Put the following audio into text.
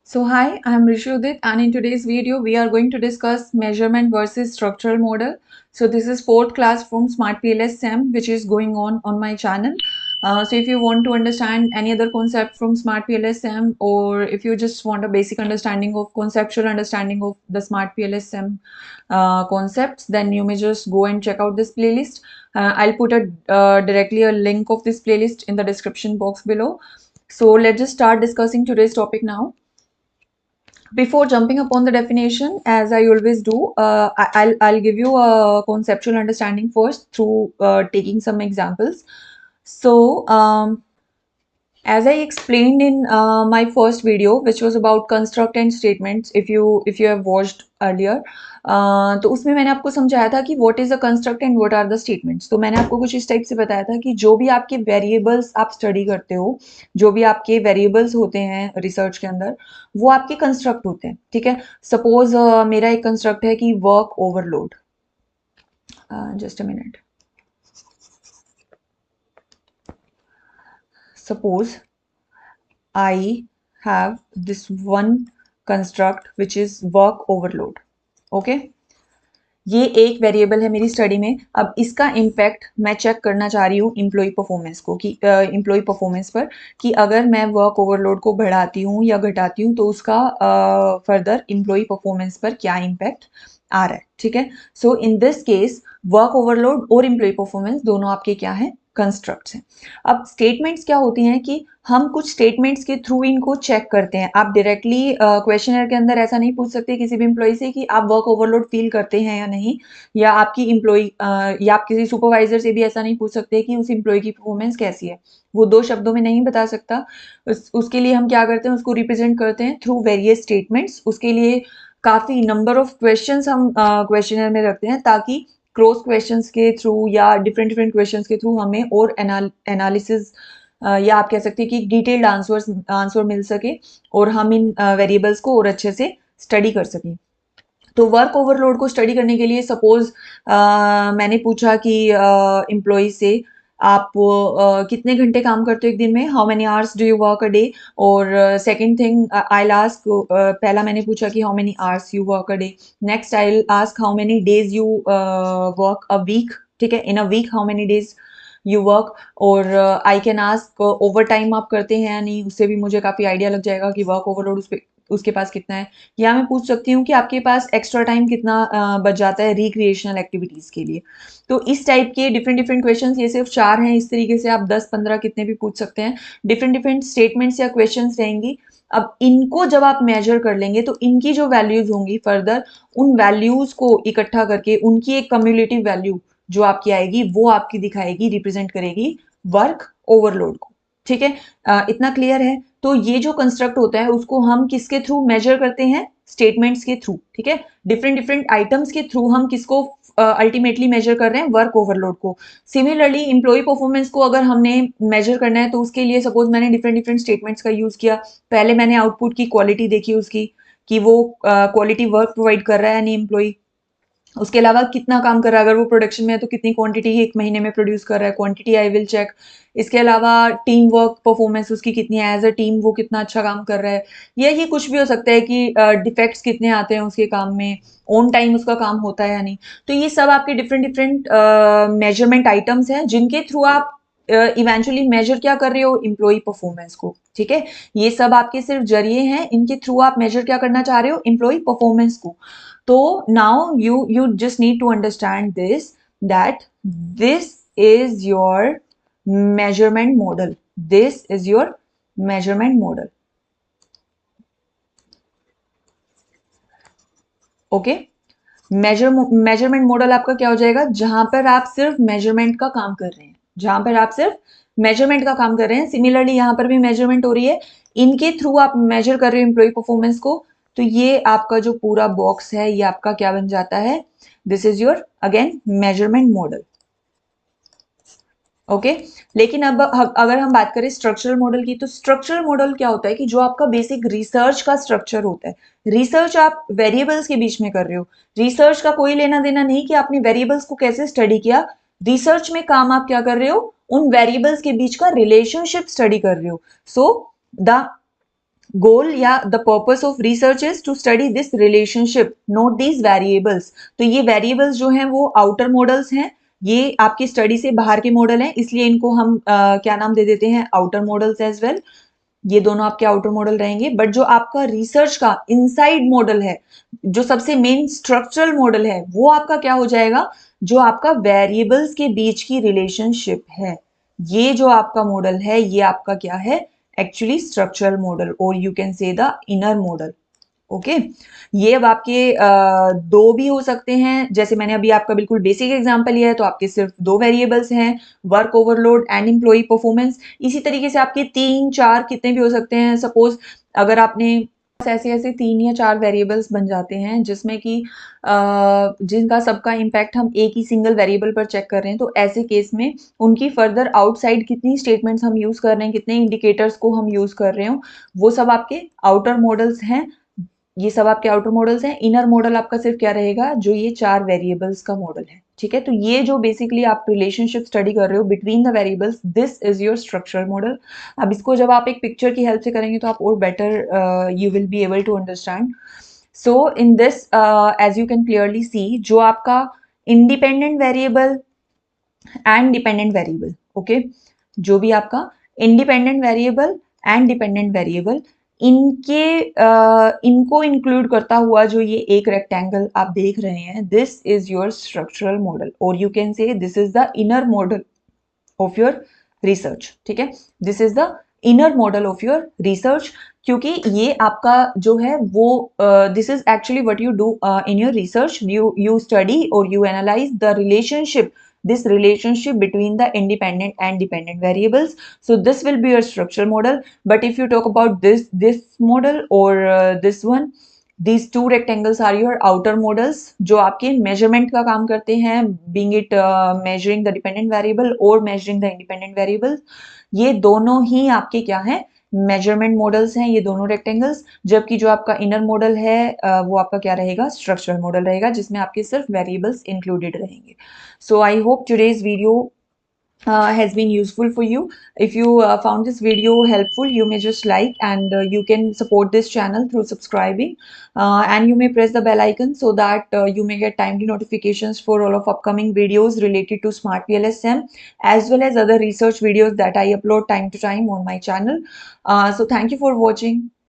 So hi, I am Rishudit and in today's video we are going to discuss measurement versus structural model. So this is fourth class from Smart PLS SEM which is going on my channel. So if you want to understand any other concept from Smart PLS SEM or if you just want a basic understanding of conceptual understanding of the Smart PLS SEM concepts, then you may just go and check out this playlist. I'll put directly a link of this playlist in the description box below. So let's just start discussing today's topic now. Before jumping upon the definition, as I always do, I'll give you a conceptual understanding first through taking some examples. So, as I explained in my first video, which was about construct and statements, if you have watched earlier, तो उसमें मैंने आपको समझाया था कि what is a construct and what are the statements. तो मैंने आपको कुछ इस टाइप से बताया था कि जो भी आपके वेरिएबल्स आप स्टडी करते हो, जो भी आपके वेरिएबल्स होते हैं रिसर्च के अंदर, वो आपके कंस्ट्रक्ट होते हैं. ठीक है. सपोज मेरा एक कंस्ट्रक्ट है कि work overload. Just a minute. Suppose I have this one construct which is work overload. Okay. ये एक वेरिएबल है मेरी स्टडी में. अब इसका इम्पैक्ट मैं चेक करना चाह रही हूँ इम्प्लॉय परफॉर्मेंस को कि इम्प्लॉय परफॉर्मेंस पर कि अगर मैं वर्क ओवरलोड को बढ़ाती हूँ या घटाती हूँ तो उसका फर्दर इम्प्लॉय परफॉर्मेंस पर क्या इम्पैक्ट आ रहा है. ठीक है. So in this case work overload और इम्प्लॉय परफॉर्मेंस दोनों आपके क्या हैं, कंस्ट्रक्ट्स हैं. अब स्टेटमेंट्स क्या होती हैं कि हम कुछ स्टेटमेंट्स के थ्रू इनको चेक करते हैं. आप डायरेक्टली क्वेश्चनर के अंदर ऐसा नहीं पूछ सकते किसी भी एम्प्लॉय से कि आप वर्क ओवरलोड फील करते हैं या नहीं, या आपकी एम्प्लॉय या आप किसी सुपरवाइजर से भी ऐसा नहीं पूछ सकते कि उस एम्प्लॉय की परफॉर्मेंस कैसी है. वो दो शब्दों में नहीं बता सकता. उसके लिए हम क्या करते हैं, उसको रिप्रेजेंट करते हैं थ्रू वेरियस स्टेटमेंट्स. उसके लिए काफी नंबर ऑफ क्वेश्चंस हम क्वेश्चनर में रखते हैं ताकि क्रॉस क्वेश्चंस के थ्रू या डिफरेंट डिफरेंट क्वेश्चंस के थ्रू हमें और एनालिसिस या आप कह सकते हैं कि डिटेल्ड आंसर मिल सके और हम इन वेरिएबल्स को और अच्छे से स्टडी कर सकें. तो वर्क ओवरलोड को स्टडी करने के लिए सपोज मैंने पूछा कि एम्प्लॉय से आप कितने घंटे काम करते हो एक दिन में, how many hours do you work a day. और सेकंड थिंग आई आस्क, पहला मैंने पूछा कि how many hours you work a day. Next I ask how many days you work a week. ठीक है. In a week how many days you work. और I can ask overtime आप करते हैं या नहीं, उससे भी मुझे काफ़ी आइडिया लग जाएगा कि वर्क ओवरलोड उसके पास कितना है. या मैं पूछ सकती हूँ कि आपके पास एक्स्ट्रा टाइम कितना बच जाता है रिक्रिएशनल एक्टिविटीज़ के लिए. तो इस टाइप के डिफरेंट डिफरेंट क्वेश्चंस, ये सिर्फ 4 हैं. इस तरीके से आप 10-15 कितने भी पूछ सकते हैं. डिफरेंट डिफरेंट स्टेटमेंट्स या क्वेश्चंस रहेंगी. अब इनको जब आप मेजर कर लेंगे तो इनकी जो वैल्यूज होंगी फर्दर, उन वैल्यूज को इकट्ठा करके उनकी एक कम्युलेटिव वैल्यू जो आपकी आएगी वो आपकी दिखाएगी, रिप्रेजेंट करेगी वर्क ओवरलोड को. ठीक है. इतना क्लियर है. तो ये जो कंस्ट्रक्ट होता है उसको हम किसके थ्रू मेजर करते हैं, स्टेटमेंट्स के थ्रू. ठीक है. डिफरेंट डिफरेंट आइटम्स के थ्रू हम किसको अल्टीमेटली मेजर कर रहे हैं, वर्क ओवरलोड को. सिमिलरली इम्प्लॉय परफॉर्मेंस को अगर हमने मेजर करना है तो उसके लिए सपोज मैंने डिफरेंट डिफरेंट स्टेटमेंट्स का यूज किया. पहले मैंने आउटपुट की क्वालिटी देखी उसकी कि वो क्वालिटी वर्क प्रोवाइड कर रहा है नहीं एम्प्लॉय. उसके अलावा कितना काम कर रहा है, अगर वो प्रोडक्शन में है तो कितनी क्वांटिटी एक महीने में प्रोड्यूस कर रहा है, क्वांटिटी आई विल चेक. इसके अलावा टीम वर्क परफॉर्मेंस उसकी कितनी है, एज अ टीम वो कितना अच्छा काम कर रहा है. या ये कुछ भी हो सकता है कि डिफेक्ट्स कितने आते हैं उसके काम में, ऑन टाइम उसका काम होता है या नहीं. तो ये सब आपके डिफरेंट डिफरेंट मेजरमेंट आइटम्स हैं जिनके थ्रू आप इवेंचुअली मेजर क्या कर रहे हो, एम्प्लॉय परफॉर्मेंस को. ठीक है. ये सब आपके सिर्फ जरिए हैं, इनके थ्रू आप मेजर क्या करना चाह रहे हो, एम्प्लॉय परफॉर्मेंस को. So now you just need to understand this, that this is your measurement model. This is your measurement model. Okay. Measurement model आपका क्या हो जाएगा, जहां पर आप सिर्फ मेजरमेंट का काम कर रहे हैं, जहां पर आप सिर्फ मेजरमेंट का काम कर रहे हैं. सिमिलरली यहां पर भी मेजरमेंट हो रही है, इनके थ्रू आप मेजर कर रहे हो एम्प्लॉय परफॉर्मेंस को. तो ये आपका जो पूरा बॉक्स है ये आपका क्या बन जाता है, this is your again measurement model. Okay. लेकिन अब अगर हम बात करें स्ट्रक्चरल मॉडल की, तो स्ट्रक्चरल मॉडल क्या होता है कि जो आपका बेसिक रिसर्च का स्ट्रक्चर होता है. रिसर्च आप वेरिएबल्स के बीच में कर रहे हो. रिसर्च का कोई लेना देना नहीं कि आपने वेरिएबल्स को कैसे स्टडी किया. रिसर्च में काम आप क्या कर रहे हो, उन वेरिएबल्स के बीच का रिलेशनशिप स्टडी कर रहे हो. सो द गोल या the purpose of research is to study this relationship, note these variables. तो ये वेरिएबल्स जो हैं वो आउटर मॉडल्स हैं, ये आपकी स्टडी से बाहर के मॉडल हैं, इसलिए इनको हम क्या नाम दे देते हैं, आउटर मॉडल्स एज वेल। ये दोनों आपके आउटर मॉडल रहेंगे। बट जो आपका रिसर्च का इनसाइड मॉडल है, जो सबसे मेन स्ट्रक्चरल मॉडल है, वो आपका क्या हो जाएगा, जो आपका वेरिएबल्स के बीच की रिलेशनशिप है, ये जो आपका मॉडल है, ये आपका क्या है, एक्चुअली स्ट्रक्चरल मॉडल, और यू कैन से द इनर मॉडल। ओके, ये अब आपके दो भी हो सकते हैं, जैसे मैंने अभी आपका बिल्कुल बेसिक एग्जांपल लिया है, तो आपके सिर्फ दो वेरिएबल्स हैं, work overload and employ performance. इसी तरीके से आपके तीन चार कितने भी हो सकते हैं। सपोज अगर आपने ऐसे ऐसे तीन या चार वेरिएबल्स बन जाते हैं जिसमें कि जिनका सबका इम्पैक्ट हम एक ही सिंगल वेरिएबल पर चेक कर रहे हैं, तो ऐसे केस में उनकी फर्दर आउटसाइड कितनी स्टेटमेंट्स हम यूज कर रहे हैं, कितने इंडिकेटर्स को हम यूज कर रहे हो, वो सब आपके आउटर मॉडल्स हैं। ये सब आपके आउटर मॉडल्स हैं। इनर मॉडल आपका सिर्फ क्या रहेगा, जो ये चार वेरिएबल्स का मॉडल है। ठीक है, तो ये जो बेसिकली आप रिलेशनशिप स्टडी कर रहे हो between the variables, this is your structural model. अब इसको जब आप एक पिक्चर की हेल्प से करेंगे तो आप और better you will be able to understand. So in this as you can clearly see, जो आपका independent variable and dependent variable, okay, जो भी आपका independent variable and dependent variable, इनके इनको इंक्लूड करता हुआ जो ये एक रेक्टेंगल आप देख रहे हैं, this is your structural model, और you can say this is the inner model of your research. ठीक है, this is the inner model of your research, क्योंकि ये आपका जो है वो this is actually what you do in your research, you study or you analyze the relationship, this relationship between the independent and dependent variables. So this will be your structural model. But if you talk about this model or this one, these two rectangles are your outer models, जो आपके measurement का काम करते हैं, being it measuring the dependent variable or measuring the independent variables। ये दोनों ही आपके क्या हैं, मेजरमेंट मॉडल्स हैं, ये दोनों रेक्टेंगल्स। जबकि जो आपका इनर मॉडल है वो आपका क्या रहेगा, स्ट्रक्चरल मॉडल रहेगा, जिसमें आपके सिर्फ वेरिएबल्स इंक्लूडेड रहेंगे। So I hope today's video has been useful for you. If you found this video helpful, you may just like, and you can support this channel through subscribing, and you may press the bell icon so that you may get timely notifications for all of upcoming videos related to Smart PLSM, as well as other research videos that I upload time to time on my channel. So thank you for watching.